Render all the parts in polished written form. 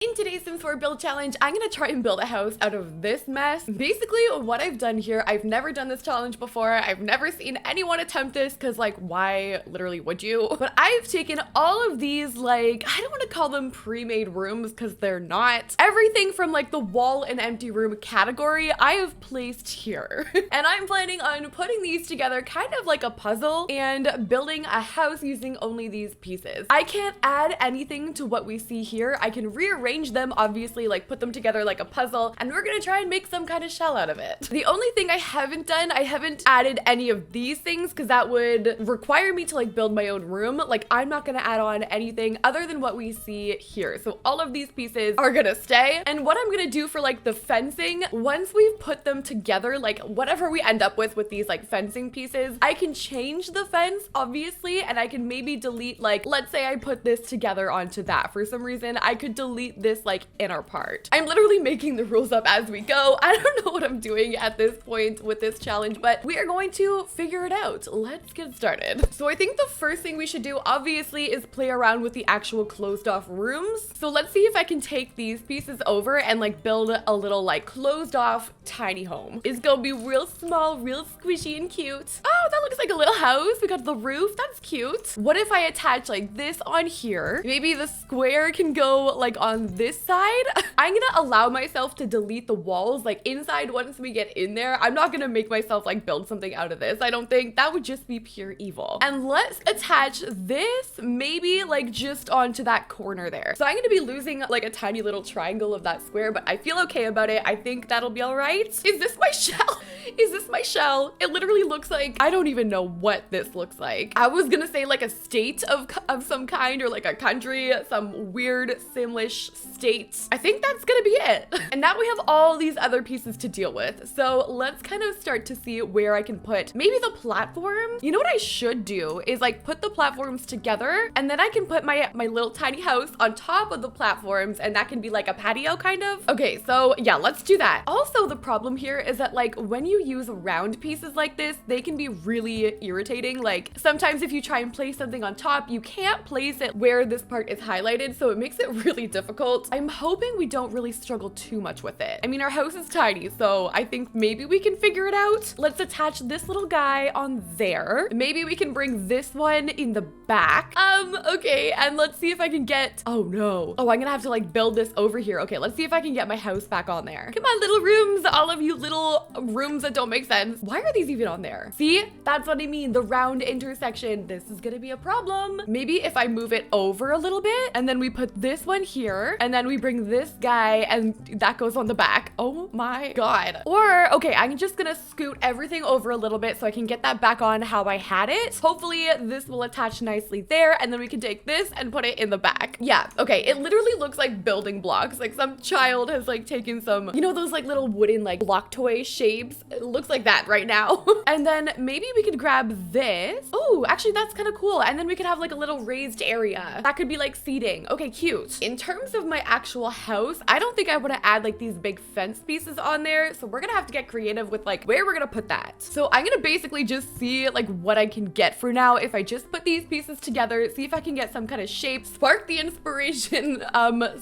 In today's Sims 4 build challenge, I'm gonna try and build a house out of this mess. Basically, what I've done here, I've never done this challenge before. I've never seen anyone attempt this because, like, why literally would you? But I've taken all of these, like, I don't want to call them pre-made rooms because they're not. Everything from, like, the wall and empty room category, I have placed here. And I'm planning on putting these together kind of like a puzzle and building a house using only these pieces. I can't add anything to what we see here. I can rearrange them, obviously, like put them together like a puzzle, and we're gonna try and make some kind of shell out of it. The only thing I haven't done, I haven't added any of these things because that would require me to like build my own room. Like, I'm not gonna add on anything other than what we see here. So all of these pieces are gonna stay. And what I'm gonna do for like the fencing, once we've put them together, like whatever we end up with these like fencing pieces, I can change the fence, obviously, and I can maybe delete, like, let's say I put this together onto that. For some reason, I could delete this like inner part. I'm literally making the rules up as we go. I don't know what I'm doing at this point with this challenge, but we are going to figure it out. Let's get started. So I think the first thing we should do, obviously, is play around with the actual closed off rooms. So let's see if I can take these pieces over and like build a little like closed off tiny home. It's gonna be real small, real squishy and cute. Oh, that looks like a little house. We got the roof. That's cute. What if I attach like this on here? Maybe the square can go like on this side. I'm gonna allow myself to delete the walls like inside once we get in there. I'm not gonna make myself like build something out of this. I don't think that would just be pure evil. And let's attach this maybe like just onto that corner there. So I'm gonna be losing like a tiny little triangle of that square, but I feel okay about it. I think that'll be all right. Is this my shell? Is this my shell? It literally looks like, I don't even know what this looks like. I was gonna say like a state of some kind, or like a country, some weird Simlish state. I think that's gonna be it. And now we have all these other pieces to deal with. So let's kind of start to see where I can put maybe the platform. You know what I should do is like put the platforms together, and then I can put my little tiny house on top of the platforms, and that can be like a patio kind of. Okay, so yeah, let's do that. Also, the problem here is that like when you use round pieces like this, they can be really irritating. Like sometimes if you try and place something on top, you can't place it where this part is highlighted, so it makes it really difficult. I'm hoping we don't really struggle too much with it. I mean, our house is tiny, so I think maybe we can figure it out. Let's attach this little guy on there. Maybe we can bring this one in the back. Okay, and let's see if I can get, oh no. Oh, I'm gonna have to like build this over here. Okay, let's see if I can get my house back on there. Come on, little rooms, all of you little rooms that don't make sense. Why are these even on there? See, that's what I mean, the round intersection. This is gonna be a problem. Maybe if I move it over a little bit, and then we put this one here, and then we bring this guy, and that goes on the back. Oh my God. Or, okay, I'm just gonna scoot everything over a little bit so I can get that back on how I had it. Hopefully this will attach nicely there, and then we can take this and put it in the back. Yeah, okay, it literally looks like building blocks. Like some child has like taken some, you know, those like little wooden like block toy shapes. It looks like that right now. And then maybe we could grab this. Oh, actually that's kind of cool. And then we could have like a little raised area. That could be like seating. Okay, cute. In terms of my actual house, I don't think I want to add like these big fence pieces on there. So we're gonna have to get creative with like where we're gonna put that. So I'm gonna basically just see like what I can get for now. If I just put these pieces together, see if I can get some kind of shape, spark the inspiration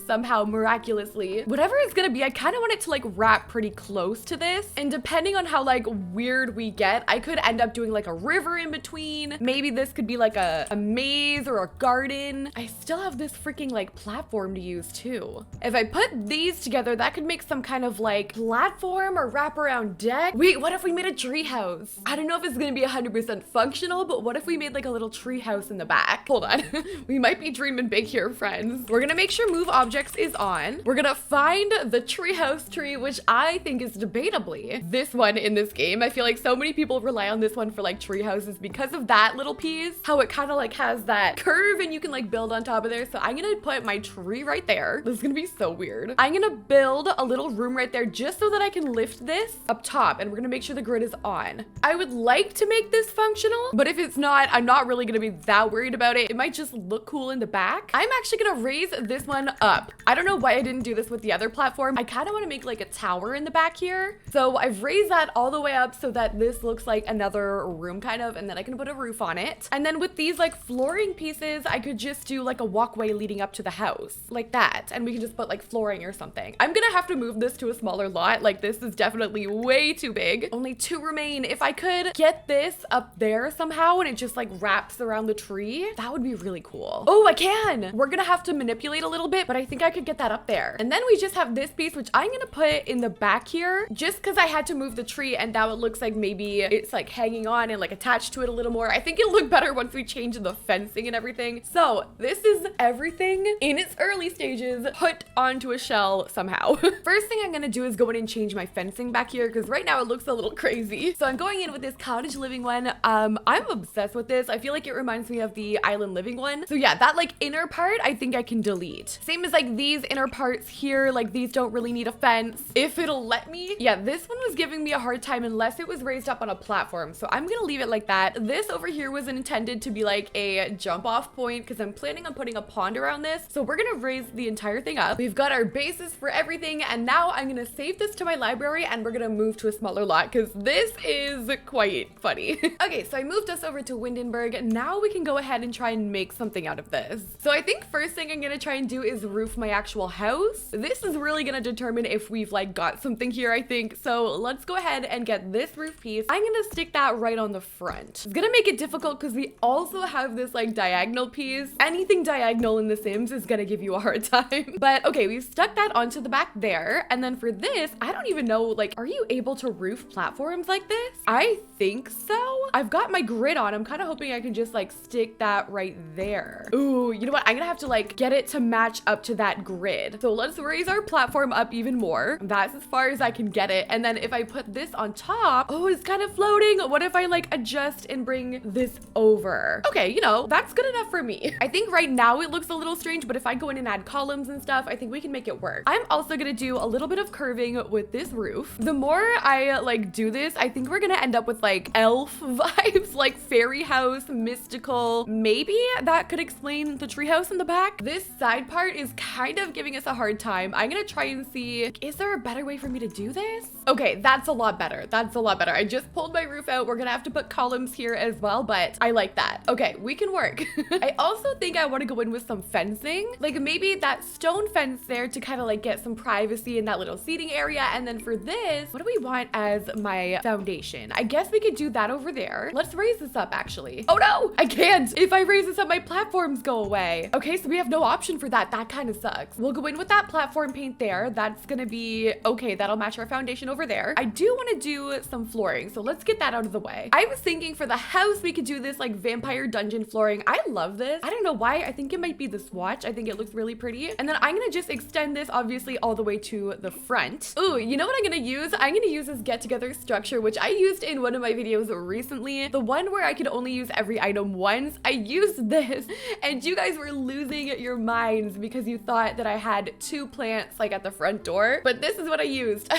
somehow miraculously. Whatever it's gonna be, I kind of want it to like wrap pretty close to this. And depending on how like weird we get, I could end up doing like a river in between. Maybe this could be like a maze or a garden. I still have this freaking like platform to use too. If I put these together, that could make some kind of like platform or wraparound deck. Wait, what if we made a tree house? I don't know if it's gonna be 100% functional, but what if we made like a little tree house in the back? Hold on. We might be dreaming big here, friends. We're gonna make sure move objects is on. We're gonna find the treehouse tree, which I think is debatably this one in this game. I feel like so many people rely on this one for like tree houses because of that little piece, how it kind of like has that curve and you can like build on top of there. So I'm gonna put my tree right there. This is gonna be so weird. I'm gonna build a little room right there just so that I can lift this up top, and we're gonna make sure the grid is on. I would like to make this functional, but if it's not, I'm not really gonna be that worried about it. It might just look cool in the back. I'm actually gonna raise this one up. I don't know why I didn't do this with the other platform. I kind of want to make like a tower in the back here. So I've raised that all the way up so that this looks like another room kind of, and then I can put a roof on it. And then with these like flooring pieces, I could just do like a walkway leading up to the house like that. that. And we can just put like flooring or something. I'm gonna have to move this to a smaller lot. Like this is definitely way too big. Only 2 remain. If I could get this up there somehow and it just like wraps around the tree, that would be really cool. Oh, I can. We're gonna have to manipulate a little bit, but I think I could get that up there. And then we just have this piece, which I'm gonna put in the back here just because I had to move the tree and now it looks like maybe it's like hanging on and like attached to it a little more. I think it'll look better once we change the fencing and everything. So this is everything in its early stages put onto a shell somehow. First thing I'm gonna do is go in and change my fencing back here because right now it looks a little crazy. So I'm going in with this cottage living one. I'm obsessed with this. I feel like it reminds me of the island living one. So yeah, that like inner part, I think I can delete. Same as like these inner parts here, like these don't really need a fence. If it'll let me. Yeah, this one was giving me a hard time unless it was raised up on a platform. So I'm gonna leave it like that. This over here was intended to be like a jump off point because I'm planning on putting a pond around this. So we're gonna raise the entire thing up. We've got our bases for everything. And now I'm gonna save this to my library and we're gonna move to a smaller lot because this is quite funny. Okay, so I moved us over to Windenburg. Now we can go ahead and try and make something out of this. So I think first thing I'm gonna try and do is roof my actual house. This is really gonna determine if we've like got something here, I think. So let's go ahead and get this roof piece. I'm gonna stick that right on the front. It's gonna make it difficult because we also have this like diagonal piece. Anything diagonal in The Sims is gonna give you a hard time. But okay, we've stuck that onto the back there. And then for this, I don't even know, like, are you able to roof platforms like this? I think so. I've got my grid on. I'm kind of hoping I can just like stick that right there. Ooh, you know what? I'm gonna have to like get it to match up to that grid. So let's raise our platform up even more. That's as far as I can get it. And then if I put this on top, oh, it's kind of floating. What if I like adjust and bring this over? Okay, you know, that's good enough for me. I think right now it looks a little strange, but if I go in and add columns and stuff, I think we can make it work. I'm also gonna do a little bit of curving with this roof. The more I like do this, I think we're gonna end up with like elf vibes, like fairy house, mystical. Maybe that could explain the treehouse in the back. This side part is kind of giving us a hard time. I'm gonna try and see, is there a better way for me to do this? Okay, that's a lot better. That's a lot better. I just pulled my roof out. We're gonna have to put columns here as well, but I like that. Okay, we can work. I also think I want to go in with some fencing, like maybe that stone fence there to kind of like get some privacy in that little seating area. And then for this, what do we want as my foundation? I guess we could do that over there. Let's raise this up actually. Oh no, I can't. If I raise this up, my platforms go away. Okay, so we have no option for that. That kind of sucks. We'll go in with that platform paint there. That's gonna be okay. That'll match our foundation over there. I do want to do some flooring, so let's get that out of the way. I was thinking for the house, we could do this like vampire dungeon flooring. I love this. I don't know why. I think it might be the swatch. I think it looks really pretty. And then I'm gonna just extend this obviously all the way to the front. Ooh, you know what I'm gonna use? I'm gonna use this get together structure, which I used in one of my videos recently. The one where I could only use every item once. I used this and you guys were losing your minds because you thought that I had 2 plants like at the front door, but this is what I used.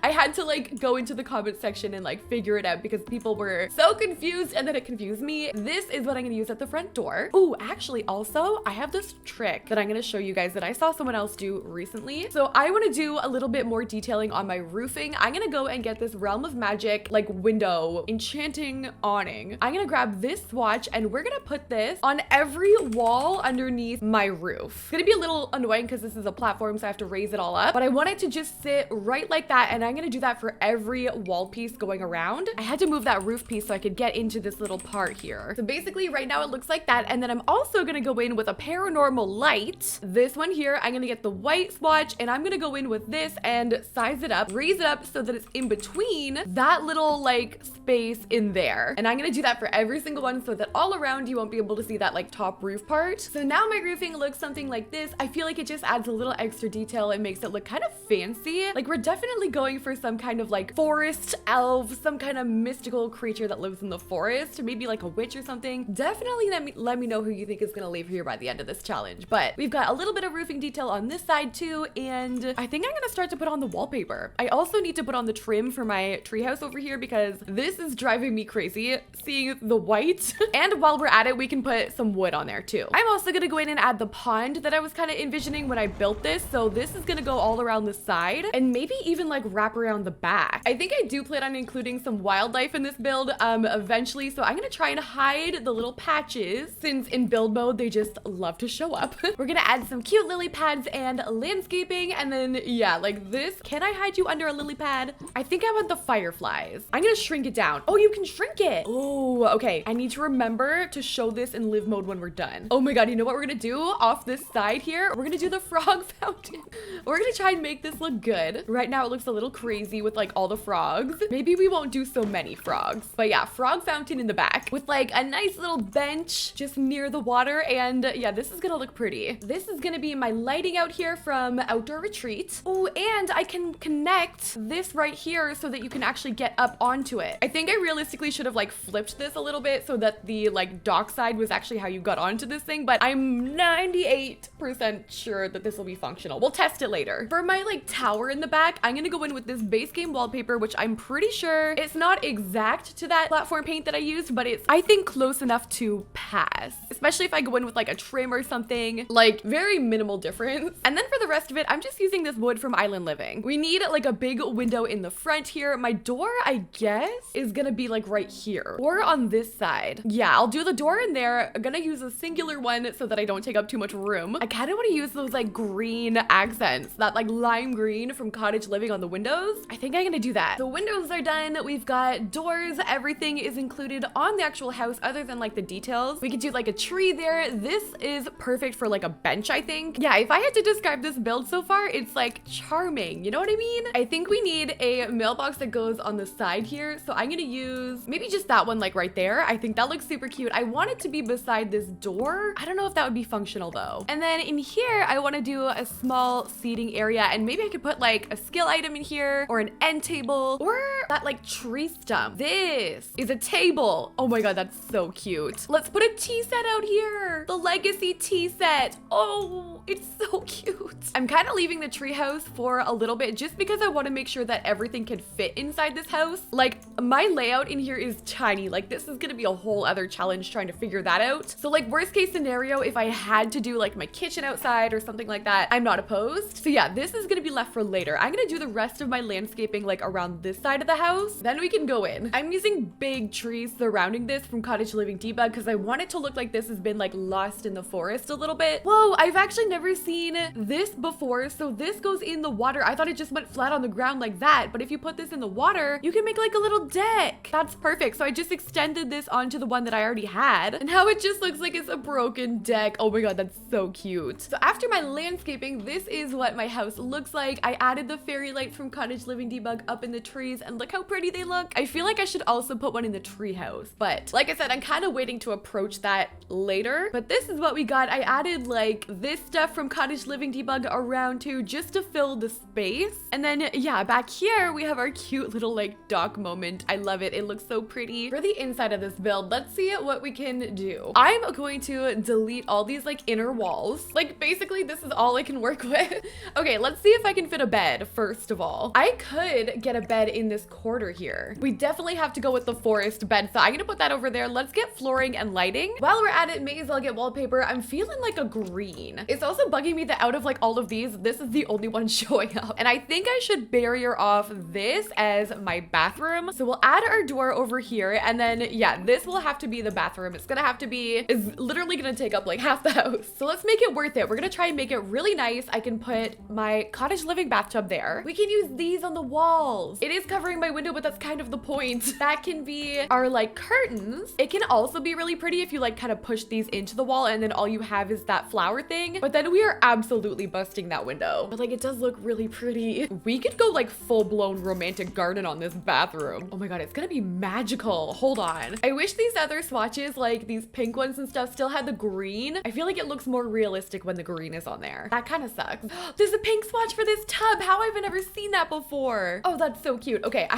I had to like go into the comment section and like figure it out because people were so confused and then it confused me. This is what I'm gonna use at the front door. Ooh, actually also I have this trick that I'm gonna show you guys that I saw someone else do recently. So I want to do a little bit more detailing on my roofing. I'm gonna go and get this Realm of Magic like window enchanting awning. I'm gonna grab this swatch and we're gonna put this on every wall underneath my roof. It's gonna be a little annoying because this is a platform, so I have to raise it all up, but I want it to just sit right like that, and I'm gonna do that for every wall piece going around. I had to move that roof piece so I could get into this little part here. So basically right now it looks like that, and then I'm also gonna go in with a paranormal light. This one here, I'm gonna get the white swatch and I'm gonna go in with this and size it up, raise it up so that it's in between that little like space in there. And I'm gonna do that for every single one so that all around you won't be able to see that like top roof part. So now my roofing looks something like this. I feel like it just adds a little extra detail and makes it look kind of fancy. Like we're definitely going for some kind of like forest elf, some kind of mystical creature that lives in the forest, maybe like a witch or something. Definitely let me know who you think is gonna leave here by the end of this challenge. But we've got a little bit of roofing detail on this side too, and I think I'm gonna start to put on the wallpaper. I also need to put on the trim for my treehouse over here because this is driving me crazy seeing the white. And while we're at it, we can put some wood on there too. I'm also gonna go in and add the pond that I was kind of envisioning when I built this. So this is gonna go all around the side and maybe even like wrap around the back. I think I do plan on including some wildlife in this build eventually. So I'm gonna try and hide the little patches since in build mode, they just love to show up. We're gonna add some some cute lily pads and landscaping. And then yeah, like this. Can I hide you under a lily pad? I think I want the fireflies. I'm gonna shrink it down. Oh, you can shrink it. Oh, okay. I need to remember to show this in live mode when we're done. Oh my God, you know what we're gonna do off this side here? We're gonna do the frog fountain. We're gonna try and make this look good. Right now it looks a little crazy with like all the frogs. Maybe we won't do so many frogs, but yeah, frog fountain in the back with like a nice little bench just near the water. And yeah, this is gonna look pretty. This is gonna be my lighting out here from Outdoor Retreat. Oh, and I can connect this right here so that you can actually get up onto it. I think I realistically should have like flipped this a little bit so that the like dock side was actually how you got onto this thing, but I'm 98% sure that this will be functional. We'll test it later. For my like tower in the back, I'm gonna go in with this base game wallpaper, which I'm pretty sure it's not exact to that platform paint that I used, but it's, I think, close enough to pass, especially if I go in with like a trim or something. Like very minimal difference. And then for the rest of it, I'm just using this wood from Island Living. We need like a big window in the front here. My door, I guess, is gonna be like right here or on this side. Yeah, I'll do the door in there. I'm gonna use a singular one so that I don't take up too much room. I kind of want to use those like green accents, that like lime green from Cottage Living on the windows. I think I'm gonna do that. The windows are done. We've got doors. Everything is included on the actual house other than like the details. We could do like a tree there. This is perfect for like a bench, I think. Yeah, if I had to describe this build so far, it's like charming. You know what I mean? I think we need a mailbox that goes on the side here. So I'm gonna use maybe just that one like right there. I think that looks super cute. I want it to be beside this door. I don't know if that would be functional though. And then in here, I want to do a small seating area, and maybe I could put like a skill item in here or an end table or that like tree stump. This is a table. Oh my God, that's so cute. Let's put a tea set out here. The legacy tea set. Oh, it's so cute. I'm kind of leaving the tree house for a little bit just because I want to make sure that everything can fit inside this house. Like my layout in here is tiny. Like this is going to be a whole other challenge trying to figure that out. So like worst case scenario, if I had to do like my kitchen outside or something like that, I'm not opposed. So yeah, this is going to be left for later. I'm going to do the rest of my landscaping like around this side of the house. Then we can go in. I'm using big trees surrounding this from Cottage Living Debug because I want it to look like this has been like lost in the forest a little bit. Whoa, I've actually never seen this before. So this goes in the water. I thought it just went flat on the ground like that. But if you put this in the water, you can make like a little deck. That's perfect. So I just extended this onto the one that I already had. And now it just looks like it's a broken deck. Oh my God, that's so cute. So after my landscaping, this is what my house looks like. I added the fairy lights from Cottage Living Debug up in the trees and look how pretty they look. I feel like I should also put one in the tree house. But like I said, I'm kind of waiting to approach that later. But this is what we got. I added like this stuff from Cottage Living Debug around too, just to fill the space. And then yeah, back here we have our cute little like dock moment. I love it. It looks so pretty. For the inside of this build, let's see what we can do. I'm going to delete all these like inner walls. Like basically this is all I can work with. Okay, let's see if I can fit a bed first of all. I could get a bed in this corner here. We definitely have to go with the forest bed. So I'm gonna put that over there. Let's get flooring and lighting. While we're at it, may as well get wallpaper. I'm feeling like a green. It's also bugging me that out of like all of these, this is the only one showing up. And I think I should barrier off this as my bathroom. So we'll add our door over here. And then yeah, this will have to be the bathroom. It's gonna have to be, it's literally gonna take up like half the house. So let's make it worth it. We're gonna try and make it really nice. I can put my Cottage Living bathtub there. We can use these on the walls. It is covering my window, but that's kind of the point. That can be our like curtains. It can also be really pretty if you like kind of push these into the wall and then all you have is that flower thing. But then we are absolutely busting that window. But like it does look really pretty. We could go like full-blown romantic garden on this bathroom. Oh my God, it's gonna be magical. Hold on. I wish these other swatches, like these pink ones and stuff, still had the green. I feel like it looks more realistic when the green is on there. That kind of sucks. There's a pink swatch for this tub. How have I never seen that before? Oh, that's so cute. Okay,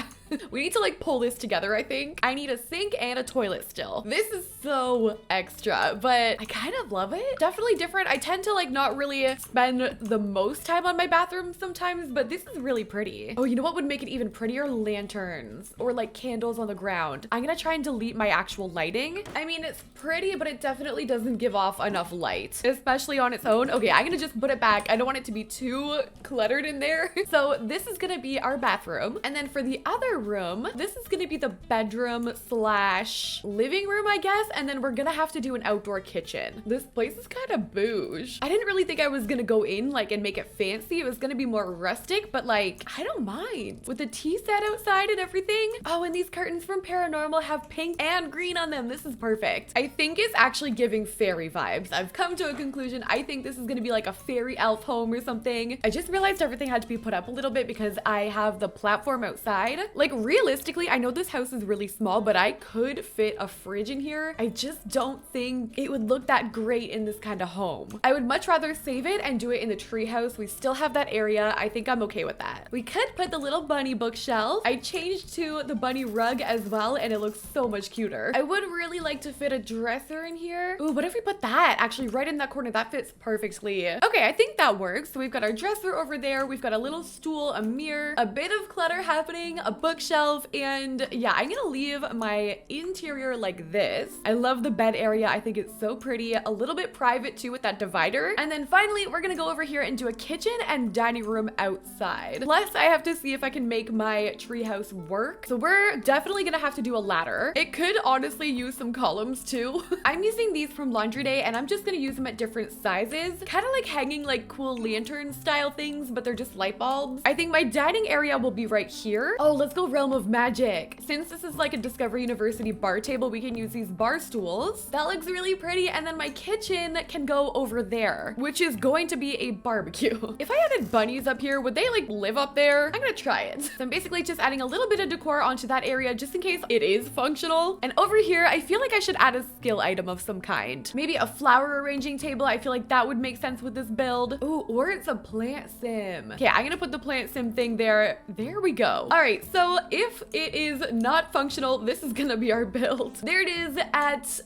we need to like pull this together, I think. I need a sink and a toilet still. This is so extra, but I kind of love it. Definitely different. I tend to like not really spend the most time on my bathroom sometimes, but this is really pretty. Oh, you know what would make it even prettier? Lanterns or like candles on the ground. I'm gonna try and delete my actual lighting. I mean, it's pretty, but it definitely doesn't give off enough light, especially on its own. Okay, I'm gonna just put it back. I don't want it to be too cluttered in there. So this is gonna be our bathroom. And then for the other room. This is gonna be the bedroom slash living room, I guess. And then we're gonna have to do an outdoor kitchen. This place is kind of bouge. I didn't really think I was gonna go in like and make it fancy. It was gonna be more rustic, but like, I don't mind. With the tea set outside and everything. Oh, and these curtains from Paranormal have pink and green on them. This is perfect. I think it's actually giving fairy vibes. I've come to a conclusion. I think this is gonna be like a fairy elf home or something. I just realized everything had to be put up a little bit because I have the platform outside. Like realistically, I know this house is really small, but I could fit a fridge in here. I just don't think it would look that great in this kind of home. I would much rather save it and do it in the treehouse. We still have that area. I think I'm okay with that. We could put the little bunny bookshelf. I changed to the bunny rug as well, and it looks so much cuter. I would really like to fit a dresser in here. Ooh, what if we put that actually right in that corner? That fits perfectly. Okay, I think that works. So we've got our dresser over there. We've got a little stool, a mirror, a bit of clutter happening, a bookshelf, and yeah, I'm gonna leave my interior like this. I love the bed area. I think it's so pretty. A little bit private too with that divider. And then finally, we're gonna go over here and do a kitchen and dining room outside. Plus, I have to see if I can make my treehouse work. So we're definitely gonna have to do a ladder. It could honestly use some columns too. I'm using these from Laundry Day, and I'm just gonna use them at different sizes. Kind of like hanging like cool lantern style things, but they're just light bulbs. I think my dining area will be right here. Oh, let's go Realm of Magic. Since this is like a Discovery University bar table, we can use these bar stools. That looks really pretty. And then my kitchen can go over there, which is going to be a barbecue. If I added bunnies up here, would they like live up there? I'm gonna try it. So I'm basically just adding a little bit of decor onto that area just in case it is functional. And over here, I feel like I should add a skill item of some kind. Maybe a flower arranging table. I feel like that would make sense with this build. Ooh, or it's a plant sim. Okay, I'm gonna put the plant sim thing there. There we go. All right, so if it is not functional, this is gonna be our build. There it is at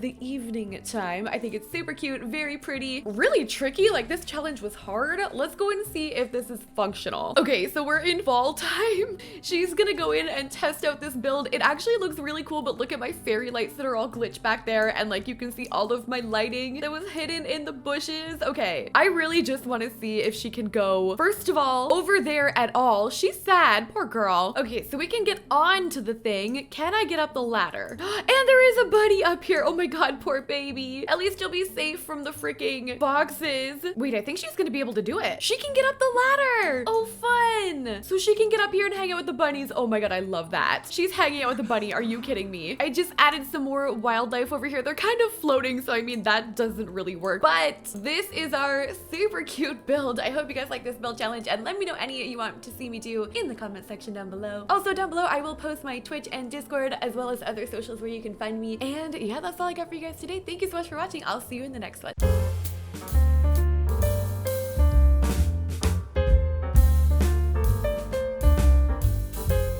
the evening time. I think it's super cute, very pretty, really tricky. Like this challenge was hard. Let's go and see if this is functional. Okay, so we're in fall time. She's gonna go in and test out this build. It actually looks really cool, but look at my fairy lights that are all glitched back there, and like you can see all of my lighting that was hidden in the bushes. Okay, I really just want to see if she can go, first of all, over there at all. She's sad, poor girl. Okay, so we can get onto the thing. Can I get up the ladder? And there is a bunny up here. Oh my god, poor baby. At least you'll be safe from the freaking boxes. Wait, I think she's gonna be able to do it. She can get up the ladder. Oh, fun. So she can get up here and hang out with the bunnies. Oh my god, I love that. She's hanging out with the bunny. Are you kidding me? I just added some more wildlife over here. They're kind of floating, so I mean, that doesn't really work. But this is our super cute build. I hope you guys like this build challenge, and let me know any you want to see me do in the comment section down below. Also, down below, I will post my Twitch and Discord, as well as other socials where you can find me. And yeah, that's all I got for you guys today. Thank you so much for watching. I'll see you in the next one.